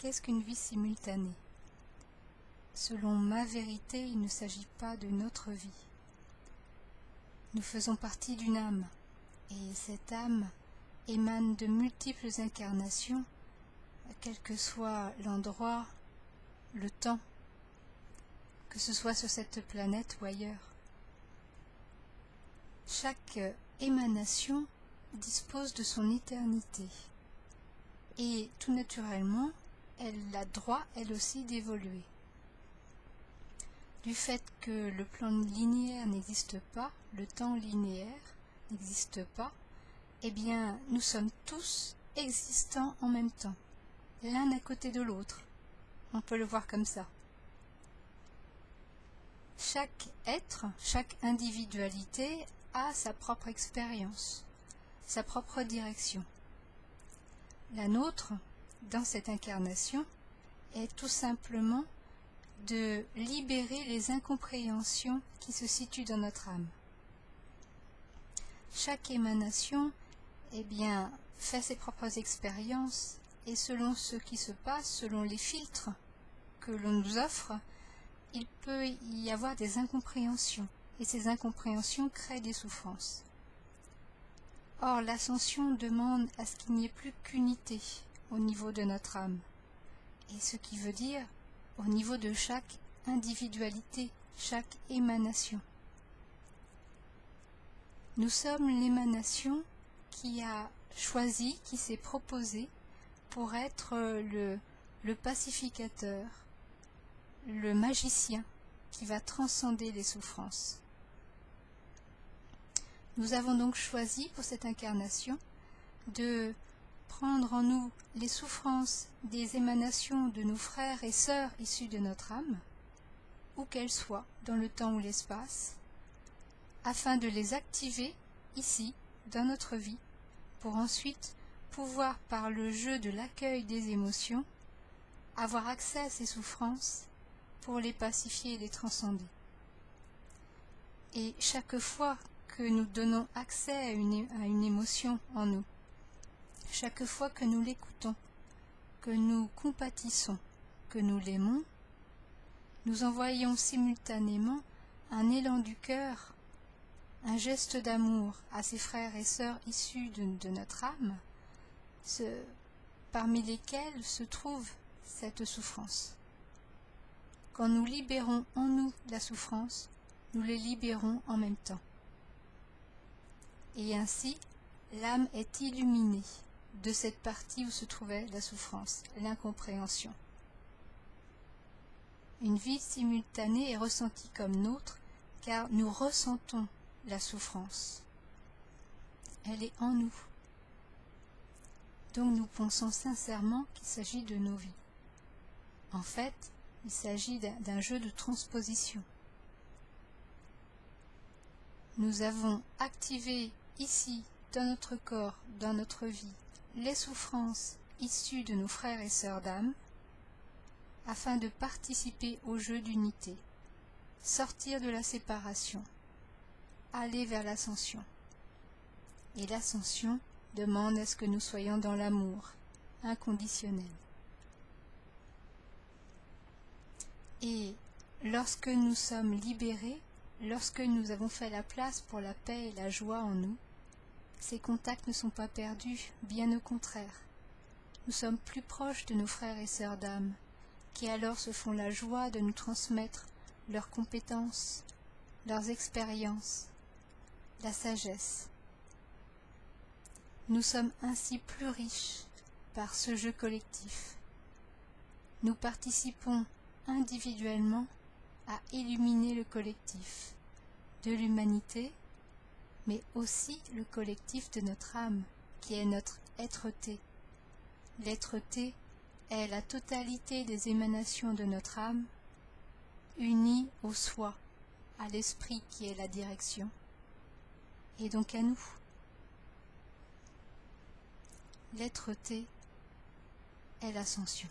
Qu'est-ce qu'une vie simultanée? Selon ma vérité, il ne s'agit pas de notre vie. Nous faisons partie d'une âme, et cette âme émane de multiples incarnations, quel que soit l'endroit, le temps, que ce soit sur cette planète ou ailleurs. Chaque émanation dispose de son éternité, et tout naturellement, elle a droit, elle aussi, d'évoluer. Du fait que le plan linéaire n'existe pas, le temps linéaire n'existe pas, eh bien, nous sommes tous existants en même temps, l'un à côté de l'autre. On peut le voir comme ça. Chaque être, chaque individualité a sa propre expérience, sa propre direction. La nôtre, dans cette incarnation, est tout simplement de libérer les incompréhensions qui se situent dans notre âme. Chaque émanation, eh bien, fait ses propres expériences et selon ce qui se passe, selon les filtres que l'on nous offre, il peut y avoir des incompréhensions et ces incompréhensions créent des souffrances. Or, l'ascension demande à ce qu'il n'y ait plus qu'unité au niveau de notre âme, et ce qui veut dire au niveau de chaque individualité, chaque émanation. Nous sommes l'émanation qui a choisi, qui s'est proposé pour être le pacificateur, le magicien qui va transcender les souffrances. Nous avons donc choisi pour cette incarnation de prendre en nous les souffrances des émanations de nos frères et sœurs issus de notre âme, où qu'elles soient dans le temps ou l'espace, afin de les activer ici, dans notre vie, pour ensuite pouvoir, par le jeu de l'accueil des émotions, avoir accès à ces souffrances pour les pacifier et les transcender. Et chaque fois que nous donnons accès à une émotion en nous, chaque fois que nous l'écoutons, que nous compatissons, que nous l'aimons, nous envoyons simultanément un élan du cœur, un geste d'amour à ces frères et sœurs issus de notre âme, parmi lesquels se trouve cette souffrance. Quand nous libérons en nous la souffrance, nous les libérons en même temps. Et ainsi, l'âme est illuminée de cette partie où se trouvait la souffrance, l'incompréhension. Une vie simultanée est ressentie comme nôtre, car nous ressentons la souffrance. Elle est en nous. Donc nous pensons sincèrement qu'il s'agit de nos vies. En fait, il s'agit d'un jeu de transposition. Nous avons activé ici, dans notre corps, dans notre vie, les souffrances issues de nos frères et sœurs d'âme, afin de participer au jeu d'unité, sortir de la séparation, aller vers l'ascension. Et l'ascension demande à ce que nous soyons dans l'amour inconditionnel. Et lorsque nous sommes libérés, lorsque nous avons fait la place pour la paix et la joie en nous, ces contacts ne sont pas perdus, bien au contraire. Nous sommes plus proches de nos frères et sœurs d'âme, qui alors se font la joie de nous transmettre leurs compétences, leurs expériences, la sagesse. Nous sommes ainsi plus riches par ce jeu collectif. Nous participons individuellement à illuminer le collectif de l'humanité, mais aussi le collectif de notre âme, qui est notre être-té. L'être-té est la totalité des émanations de notre âme, unies au soi, à l'esprit qui est la direction, et donc à nous. L'être-té est l'ascension.